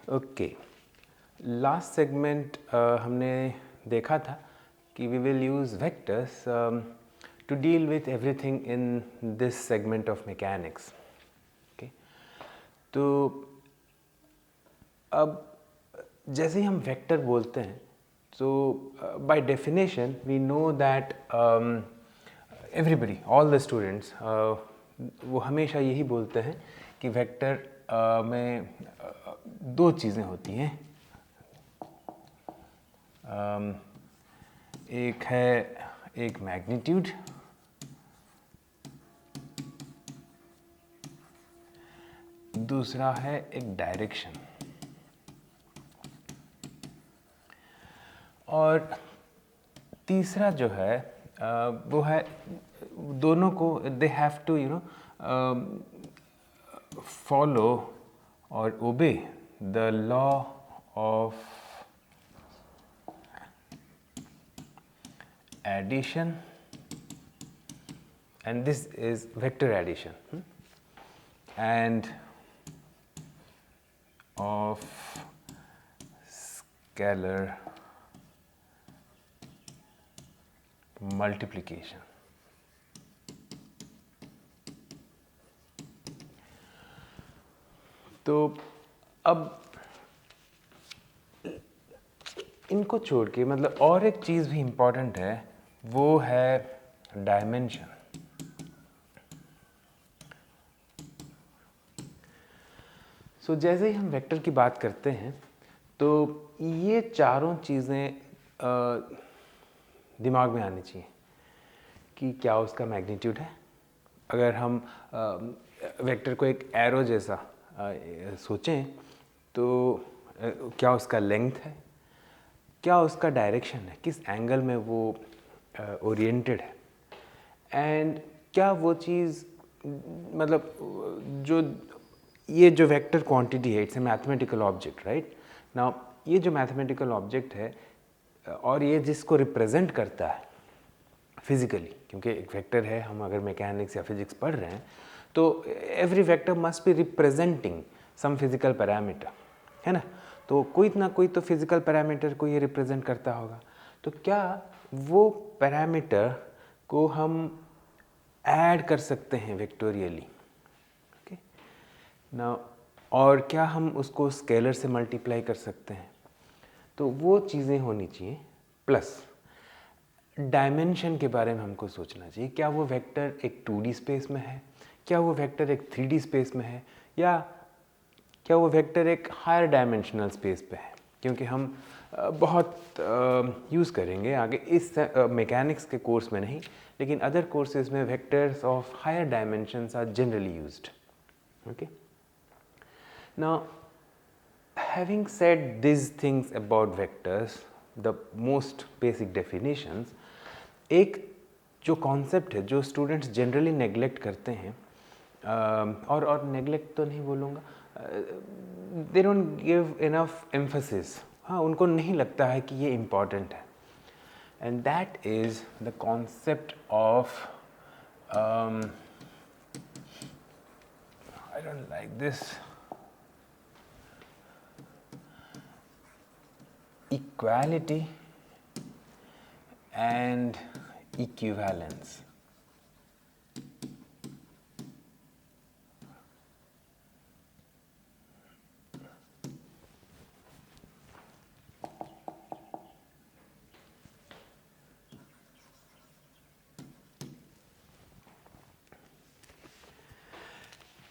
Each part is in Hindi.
ओके, लास्ट सेगमेंट हमने देखा था कि we will use vectors to deal with everything in this segment of mechanics. Okay, तो अब जैसे ही हम वेक्टर बोलते हैं तो by definition we know that everybody, all the students, वो हमेशा यही बोलते हैं कि वेक्टर में दो चीज़ें होती हैं। एक है एक मैग्नीट्यूड, दूसरा है एक डायरेक्शन। और तीसरा जो है वो है, दोनों को दे हैव टू फॉलो और obey the law of addition, and this is vector addition, and of scalar multiplication. तो अब इनको छोड़ के मतलब और एक चीज़ भी इम्पॉर्टेंट है, वो है डायमेंशन। सो जैसे ही हम वेक्टर की बात करते हैं तो ये चारों चीज़ें दिमाग में आनी चाहिए कि क्या उसका मैग्नीट्यूड है। अगर हम वेक्टर को एक एरो जैसा सोचें तो क्या उसका लेंथ है, क्या उसका डायरेक्शन है, किस एंगल में वो ओरिएंटेड है, एंड क्या वो चीज़ मतलब जो ये जो वेक्टर क्वांटिटी है, it's a mathematical object, right. Now ये जो मैथमेटिकल ऑब्जेक्ट है और ये जिसको रिप्रेजेंट करता है फिजिकली, क्योंकि एक वेक्टर है, हम अगर मैकेनिक्स या फिजिक्स पढ़ रहे हैं तो every vector must be representing some physical parameter, है ना। तो कोई ना कोई तो फिजिकल पैरामीटर को ये रिप्रेजेंट करता होगा। तो क्या वो पैरामीटर को हम ऐड कर सकते हैं वेक्टोरियली, ओके ना, और क्या हम उसको स्केलर से मल्टीप्लाई कर सकते हैं। तो वो चीज़ें होनी चाहिए। प्लस डायमेंशन के बारे में हमको सोचना चाहिए, क्या वो वेक्टर एक 2D स्पेस में है, क्या वो वेक्टर एक 3D स्पेस में है, या क्या वो वेक्टर एक हायर डायमेंशनल स्पेस पे है। क्योंकि हम बहुत यूज़ करेंगे आगे इस मैकेनिक्स के कोर्स में नहीं, लेकिन अदर कोर्सेज में vectors of higher dimensions are generally used, okay. Now having said these things about vectors, the most basic definitions, एक जो कॉन्सेप्ट है जो स्टूडेंट्स जनरली नेग्लेक्ट करते हैं, और नेग्लेक्ट तो नहीं बोलूँगा, they don't give enough emphasis, हाँ उनको नहीं लगता है कि ये इम्पॉर्टेंट है, and that is the concept of I don't like this, equality and equivalence.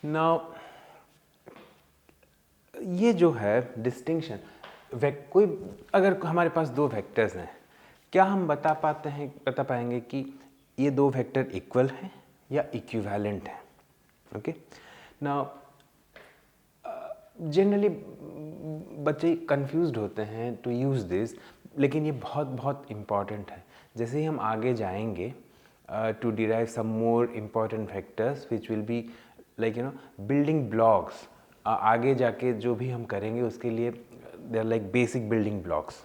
Now ये जो है डिस्टिंक्शन, कोई अगर हमारे पास दो वेक्टर्स हैं, क्या हम बता पाएंगे कि ये दो वेक्टर इक्वल हैं या इक्विवेलेंट हैं, ओके। नाउ जनरली बच्चे कंफ्यूज्ड होते हैं टू यूज़ दिस, लेकिन ये बहुत बहुत इम्पॉर्टेंट है। जैसे ही हम आगे जाएंगे to derive some more important vectors which will be like building blocks, आगे जाके जो भी हम करेंगे उसके लिए they are like basic building blocks.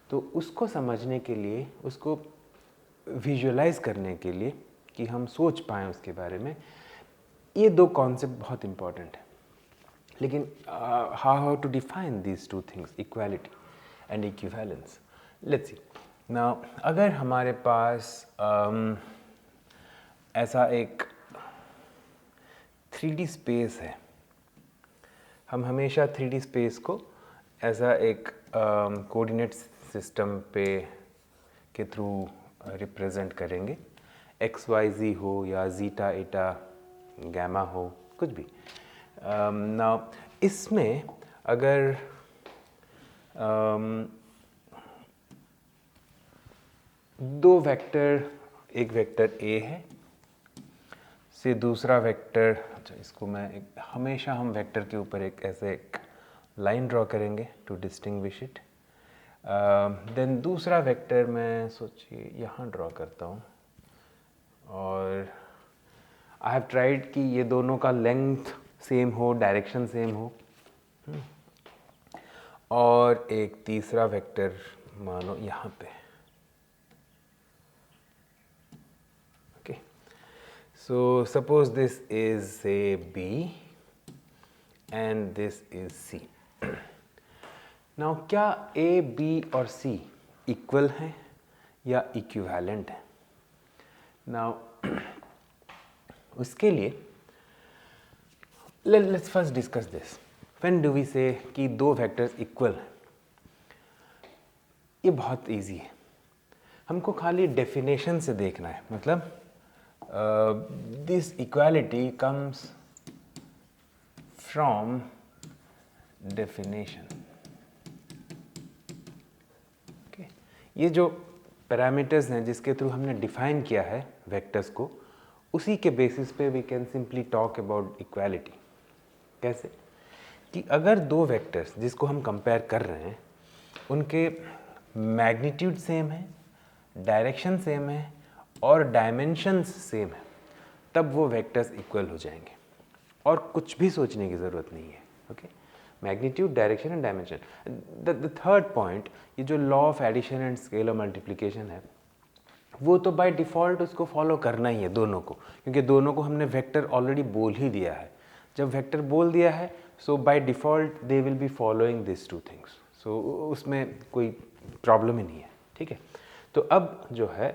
तो उसको समझने के लिए, उसको विजुअलाइज करने के लिए कि हम सोच पाएँ उसके बारे में, ये दो कॉन्सेप्ट बहुत इम्पॉर्टेंट है। लेकिन how to define these two things, equality and equivalence? Let's see now, अगर हमारे पास ऐसा एक 3D स्पेस है, हम हमेशा 3D स्पेस को ऐसा एक कोऑर्डिनेट सिस्टम पे के थ्रू रिप्रेजेंट करेंगे, एक्स वाई जी हो या जीटा एटा गैमा हो, कुछ भी। नाउ इसमें अगर दो वेक्टर, एक वेक्टर ए है से दूसरा वेक्टर, अच्छा इसको मैं हमेशा हम वेक्टर के ऊपर एक ऐसे एक लाइन ड्रॉ करेंगे टू डिस्टिंग्विश इट। देन दूसरा वेक्टर मैं सोचिए यहाँ ड्रॉ करता हूँ, और आई हैव ट्राइड कि ये दोनों का लेंथ सेम हो, डायरेक्शन सेम हो, और एक तीसरा वेक्टर मानो यहाँ पे। Okay, so suppose this is A B and this is C. Now क्या ए, बी और सी इक्वल हैं या इक्विवेलेंट हैं? नाउ उसके लिए let's first discuss this. When do we say कि दो वेक्टर्स इक्वल हैं? ये बहुत इजी है, हमको खाली डेफिनेशन से देखना है। मतलब this equality comes from definition. ये जो पैरामीटर्स हैं जिसके थ्रू हमने डिफाइन किया है वेक्टर्स को, उसी के बेसिस पे we can simply talk about equality. कैसे? कि अगर दो वेक्टर्स जिसको हम कंपेयर कर रहे हैं उनके मैग्नीट्यूड सेम है, डायरेक्शन सेम है और डायमेंशंस सेम है, तब वो वेक्टर्स इक्वल हो जाएंगे और कुछ भी सोचने की ज़रूरत नहीं है। Okay, magnitude, direction and dimension. The third point, ये जो law of addition and scalar multiplication है, वो तो बाय डिफ़ॉल्ट उसको फॉलो करना ही है दोनों को, क्योंकि दोनों को हमने वेक्टर ऑलरेडी बोल ही दिया है। जब वेक्टर बोल दिया है so by default they will be following this two things, so उसमें कोई प्रॉब्लम ही नहीं है। ठीक है, तो अब जो है,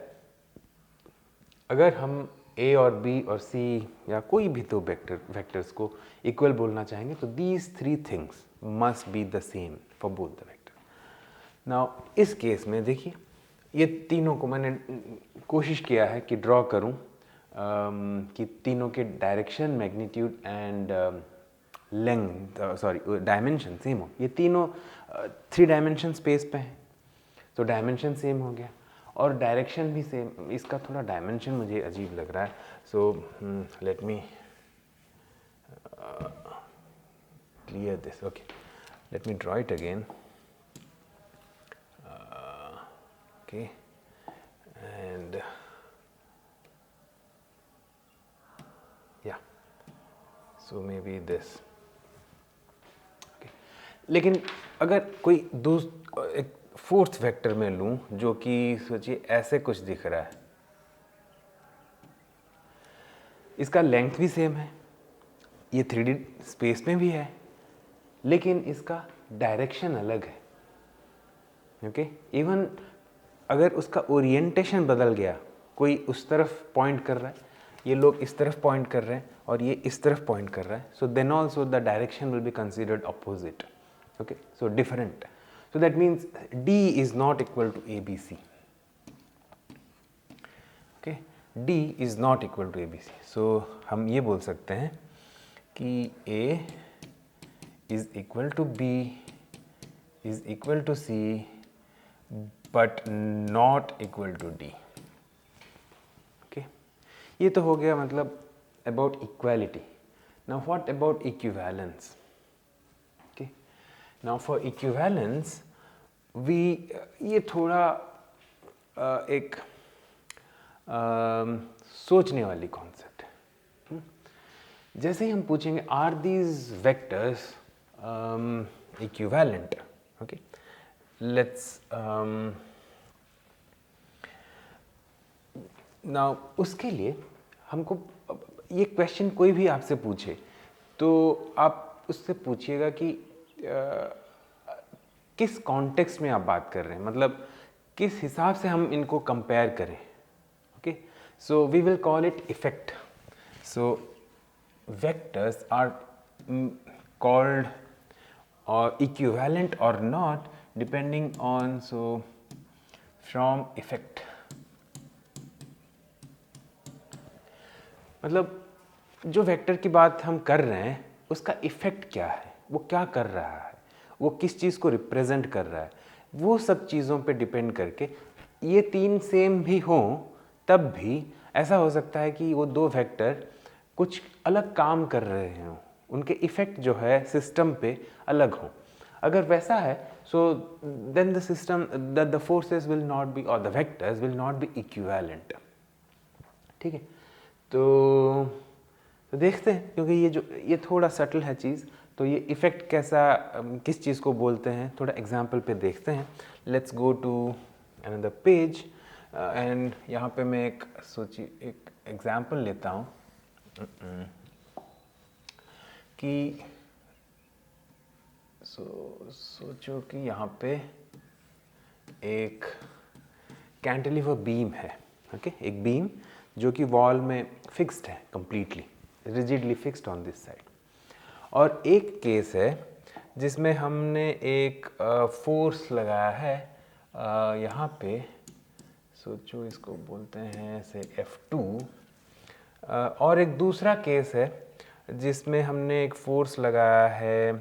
अगर हम ए और बी और सी या कोई भी दो वेक्टर्स को इक्वल बोलना चाहेंगे तो these three things must be the same for both the vector. Now इस केस में देखिए, ये तीनों को मैंने कोशिश किया है कि ड्रॉ करूं कि तीनों के direction, magnitude and length, sorry dimension same हो। ये तीनों 3 डायमेंशन स्पेस पे हैं, तो डायमेंशन सेम हो गया और डायरेक्शन भी सेम। इसका थोड़ा डायमेंशन मुझे अजीब लग रहा है, so let me clear this. Okay, let me draw it again. Okay, and या सो मे बी दिस। ओके, लेकिन अगर कोई एक फोर्थ वेक्टर में लूं जो कि सोचिए ऐसे कुछ दिख रहा है, इसका लेंथ भी सेम है, ये 3D स्पेस में भी है, लेकिन इसका डायरेक्शन अलग है। ओके, इवन अगर उसका ओरिएंटेशन बदल गया, कोई उस तरफ पॉइंट कर रहा है, ये लोग इस तरफ पॉइंट कर रहे हैं और ये इस तरफ पॉइंट कर रहा है, so then also the direction will be considered opposite. Okay, so different. So that means D is not equal to ABC. Okay, D is not equal to ABC. So हम ये बोल सकते हैं कि A is equal to B is equal to C but not equal to D. Okay, ये तो हो गया मतलब about equality. Now what about equivalence? Okay, now for equivalence ये थोड़ा एक सोचने वाली कॉन्सेप्ट है। जैसे ही हम पूछेंगे are these vectors equivalent, okay, let's now उसके लिए हमको ये क्वेश्चन कोई भी आपसे पूछे तो आप उससे पूछिएगा कि किस कॉन्टेक्स्ट में आप बात कर रहे हैं, मतलब किस हिसाब से हम इनको कंपेयर करें. Okay, so we will call it effect. So vectors are called or equivalent or not depending on from effect. मतलब जो वेक्टर की बात हम कर रहे हैं उसका इफेक्ट क्या है, वो क्या कर रहा है, वो किस चीज़ को रिप्रेजेंट कर रहा है, वो सब चीज़ों पे डिपेंड करके ये तीन सेम भी हों तब भी ऐसा हो सकता है कि वो दो वेक्टर कुछ अलग काम कर रहे हों, उनके इफ़ेक्ट जो है सिस्टम पे अलग हों. अगर वैसा है so then the system the forces will not be और the vectors will not be equivalent. ठीक है, तो देखते हैं, क्योंकि ये थोड़ा सटल है चीज़, तो ये इफ़ेक्ट कैसा किस चीज़ को बोलते हैं थोड़ा एग्जाम्पल पे देखते हैं. Let's go to another page and यहाँ पे मैं एक एग्जाम्पल लेता हूँ कि सोचो कि यहाँ पे एक कैंटिलीवर बीम है. ओके, एक बीम जो कि वॉल में फिक्स्ड है, completely rigidly fixed on this side. और एक केस है जिसमें हमने एक फोर्स लगाया है यहाँ पे, सोचो इसको बोलते हैं से F2. और एक दूसरा केस है जिसमें हमने एक फोर्स लगाया है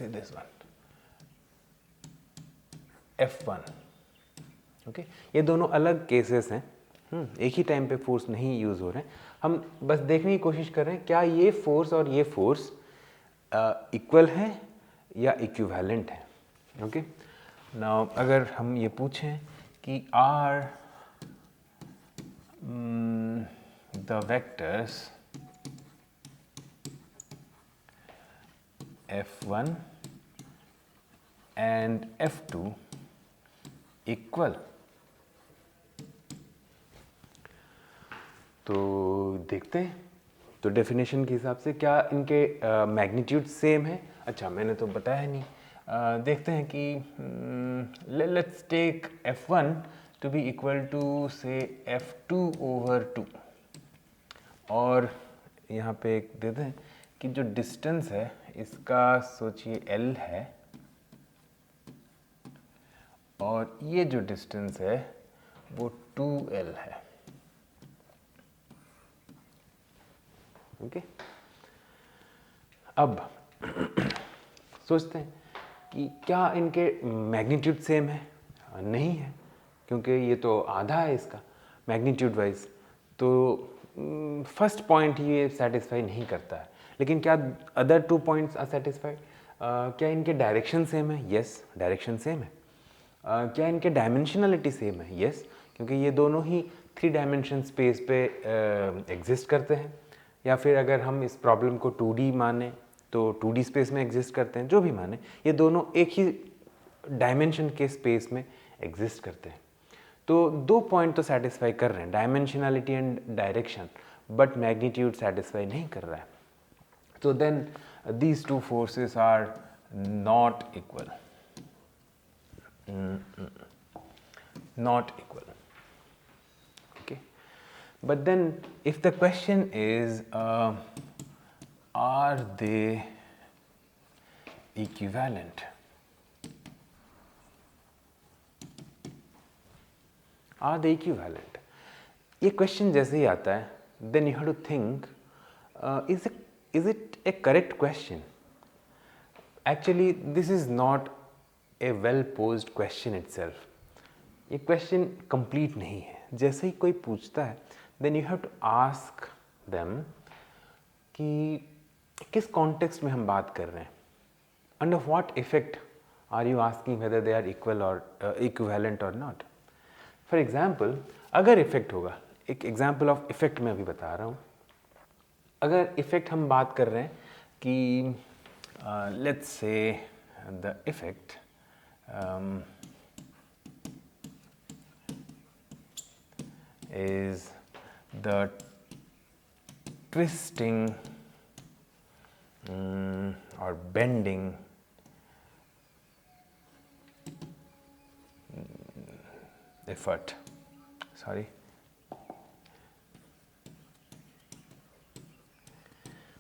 दिस वन F1. ओके, ये दोनों अलग केसेस हैं. एक ही टाइम पे फोर्स नहीं यूज़ हो रहे हैं. हम बस देखने की कोशिश कर रहे हैं क्या ये फोर्स और ये फोर्स इक्वल है या इक्विवेलेंट है. ओके, नाउ अगर हम ये पूछें कि are the vectors F1 and F2 equal, तो देखते हैं तो डेफिनेशन के हिसाब से क्या इनके मैग्नीट्यूड सेम है. अच्छा, मैंने तो बताया नहीं. देखते हैं कि let's take F1 to be equal to say F2/2 और यहाँ पे एक देते हैं कि जो डिस्टेंस है इसका सोचिए L है और ये जो डिस्टेंस है वो 2L है. ओके, अब सोचते हैं कि क्या इनके मैग्नीट्यूड सेम है. नहीं है, क्योंकि ये तो आधा है इसका मैग्नीट्यूड वाइज. तो फर्स्ट पॉइंट ये सेटिस्फाई नहीं करता है. लेकिन क्या अदर 2 पॉइंट्स आर सेटिस्फाइड. क्या इनके डायरेक्शन सेम है. यस, डायरेक्शन सेम है. क्या इनके डायमेंशनलिटी सेम है. यस, क्योंकि ये दोनों ही 3 डायमेंशन स्पेस पे एग्जिस्ट करते हैं. या फिर अगर हम इस प्रॉब्लम को 2D माने तो 2D स्पेस में एग्जिस्ट करते हैं. जो भी माने, ये दोनों एक ही डायमेंशन के स्पेस में एग्जिस्ट करते हैं. तो 2 पॉइंट तो सेटिस्फाई कर रहे हैं, dimensionality and direction, but magnitude satisfy नहीं कर रहा है. तो then these 2 forces are not equal. Not equal. Okay, but then if the question is are they equivalent, are they equivalent, ये क्वेश्चन जैसे ही आता है then you have to think is it a correct question. Actually this is not a well posed question itself. ये क्वेश्चन कंप्लीट नहीं है. जैसे ही कोई पूछता है then you have to ask them कि किस कॉन्टेक्स्ट में हम बात कर रहे हैं, under what effect are you asking whether they are equal और इक्विवेलेंट और नॉट. फॉर एग्जाम्पल, अगर इफेक्ट होगा, एक एग्जाम्पल ऑफ इफेक्ट मैं अभी बता रहा हूँ. अगर इफेक्ट हम बात कर रहे हैं कि let's say the effect is the twisting or bending effort, sorry,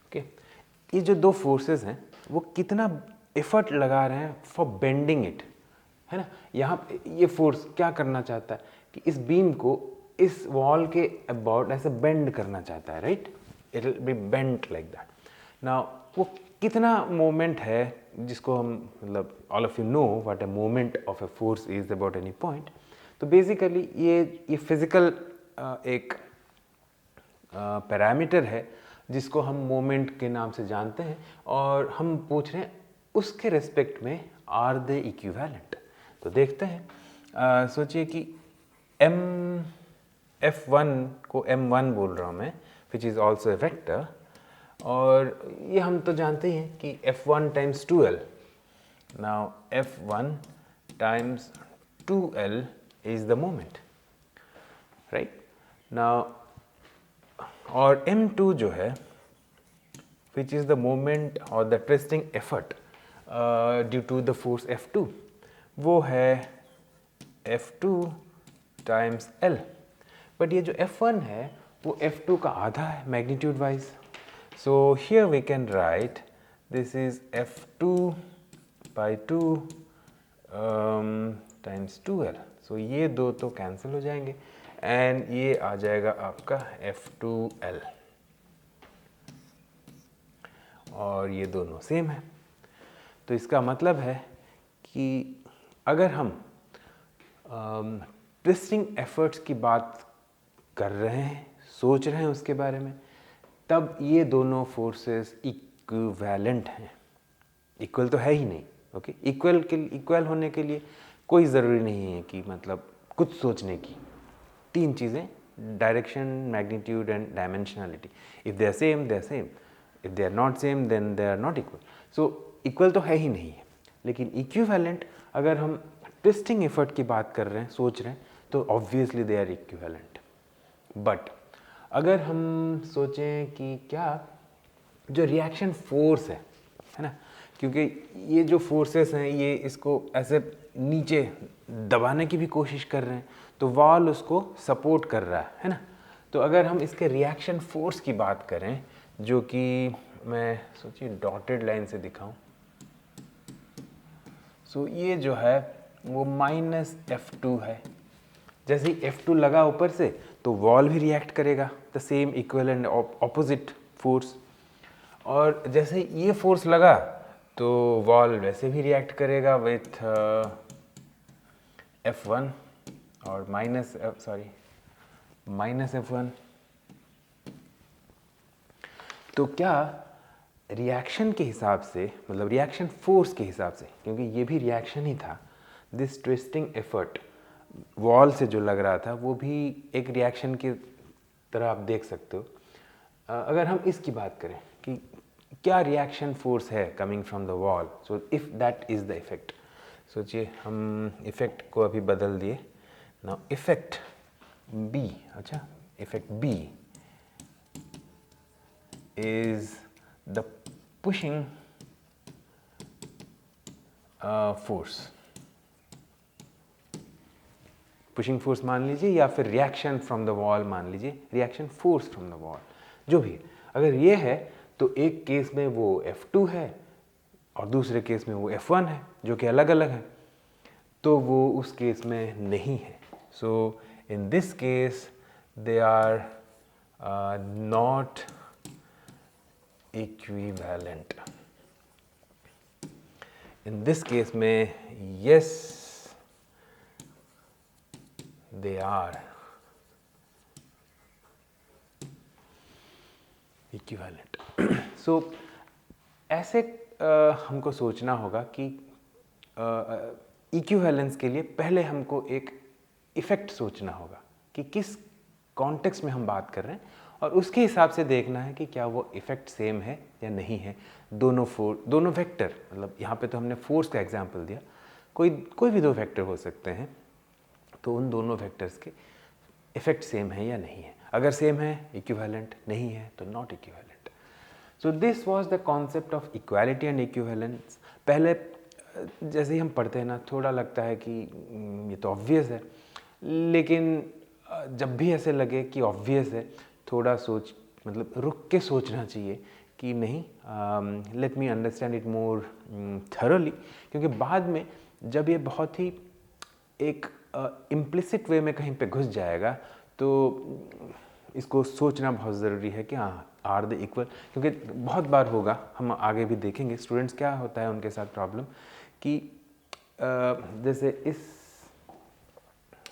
okay ये जो दो फोर्सेस हैं वो कितना एफर्ट लगा रहे हैं फॉर बेंडिंग इट, है ना। यहाँ ये फोर्स क्या करना चाहता है कि इस बीम को इस वॉल के अबाउट ऐसे बेंड करना चाहता है, right, it will be bent like that. Now वो कितना मोमेंट है जिसको हम मतलब all of you know what a moment of a force is about any point. तो बेसिकली ये फिजिकल एक पैरामीटर है जिसको हम मोमेंट के नाम से जानते हैं, और हम पूछ रहे हैं उसके रेस्पेक्ट में आर दे इक्विवेलेंट। तो देखते हैं, सोचिए कि F1 को M1 बोल रहा हूँ मैं, which is also a vector, और ये हम तो जानते ही हैं कि F1 times 2L। Now F1 times 2L is the moment, right. Now और M2 जो है which is the moment or the twisting effort due to the force F2, वो है F2 times L। बट ये जो F1 है वो F2 का आधा है magnitude wise. So here we can write this is F2 by 2 times 2L। So ये दो तो कैंसिल हो जाएंगे एंड ये आ जाएगा आपका F2L, और ये दोनों सेम है। तो इसका मतलब है कि अगर हम ट्विस्टिंग एफर्ट्स की बात कर रहे हैं, सोच रहे हैं उसके बारे में, तब ये दोनों फोर्सेस इक्विवेलेंट हैं। इक्वल तो है ही नहीं, ओके। इक्वल होने के लिए कोई ज़रूरी नहीं है कि मतलब कुछ सोचने की। तीन चीज़ें, direction, magnitude and dimensionality. If they are same they are same, if they are not same then they are not equal. So equal तो है ही नहीं है, लेकिन इक्विवेलेंट अगर हम ट्विस्टिंग एफर्ट की बात कर रहे हैं, सोच रहे हैं, तो obviously they are equivalent. But अगर हम सोचें कि क्या जो रिएक्शन फोर्स है ना, क्योंकि ये जो फोर्सेस हैं ये इसको ऐसे नीचे दबाने की भी कोशिश कर रहे हैं, तो वॉल उसको सपोर्ट कर रहा है ना। तो अगर हम इसके रिएक्शन फोर्स की बात करें, जो कि मैं सोचिए डॉटेड लाइन से दिखाऊं, सो ये जो है वो -F2 है। जैसे ही F2 लगा ऊपर से तो वॉल भी रिएक्ट करेगा the same equal and opposite force, और जैसे ही ये फोर्स लगा तो वॉल वैसे भी रिएक्ट करेगा विथ F1 और -F1। तो क्या रिएक्शन के हिसाब से, मतलब रिएक्शन फोर्स के हिसाब से, क्योंकि ये भी रिएक्शन ही था, दिस ट्विस्टिंग एफर्ट वॉल से जो लग रहा था वो भी एक रिएक्शन की तरह आप देख सकते हो। अगर हम इसकी बात करें कि क्या रिएक्शन फोर्स है coming from the wall, so if that is the effect, सोचिए हम इफेक्ट को अभी बदल दिए। नाउ इफेक्ट बी, अच्छा effect B is the pushing force, pushing force मान लीजिए, या फिर रिएक्शन फ्रॉम द वॉल मान लीजिए, reaction force from the wall, जो भी। अगर ये है तो एक केस में वो F2 है और दूसरे केस में वो F1 है, जो कि अलग अलग है, तो वो उस केस में नहीं है। So in this case they are not equivalent. In this case में yes they are equivalent। so ऐसे हमको सोचना होगा कि इक्विवेलेंस के लिए पहले हमको एक इफेक्ट सोचना होगा कि किस कॉन्टेक्स्ट में हम बात कर रहे हैं, और उसके हिसाब से देखना है कि क्या वो इफेक्ट सेम है या नहीं है। दोनों वेक्टर, मतलब यहाँ पे तो हमने फोर्स का एग्जांपल दिया, कोई भी दो वेक्टर हो सकते हैं, तो उन दोनों वेक्टर्स के इफेक्ट सेम है या नहीं है। अगर सेम है इक्विवेलेंट, नहीं है तो not equivalent. So this was the concept of equality and equivalence. पहले जैसे ही हम पढ़ते हैं ना, थोड़ा लगता है कि ये तो ऑब्वियस है, लेकिन जब भी ऐसे लगे कि ऑब्वियस है, थोड़ा मतलब रुक के सोचना चाहिए कि नहीं, let me understand it more thoroughly. क्योंकि बाद में जब ये बहुत ही एक इम्प्लिसिट वे में कहीं पे घुस जाएगा तो इसको सोचना बहुत ज़रूरी है कि हाँ, आर द इक्वल। क्योंकि बहुत बार होगा, हम आगे भी देखेंगे स्टूडेंट्स क्या होता है उनके साथ प्रॉब्लम कि जैसे इस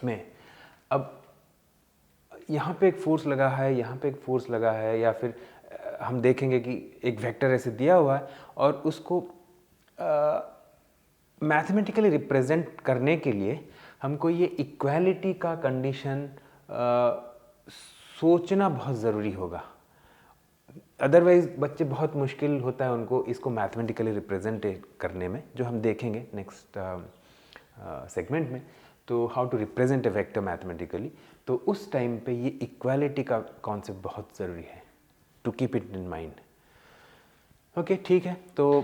में अब यहाँ पे एक फोर्स लगा है, यहाँ पे एक फोर्स लगा है, या फिर हम देखेंगे कि एक वेक्टर ऐसे दिया हुआ है और उसको मैथमेटिकली रिप्रेजेंट करने के लिए हमको ये इक्वालिटी का कंडीशन सोचना बहुत ज़रूरी होगा। अदरवाइज़ बच्चे बहुत मुश्किल होता है उनको इसको मैथमेटिकली रिप्रेजेंट करने में, जो हम देखेंगे नेक्स्ट सेगमेंट में। तो how to represent a vector mathematically, तो उस टाइम पे ये इक्वालिटी का कॉन्सेप्ट बहुत ज़रूरी है, to keep it in mind. Okay, ठीक है, तो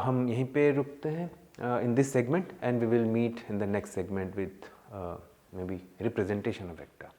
हम यहीं पे रुकते हैं in this segment, and we will meet in the next segment with maybe representation of vector.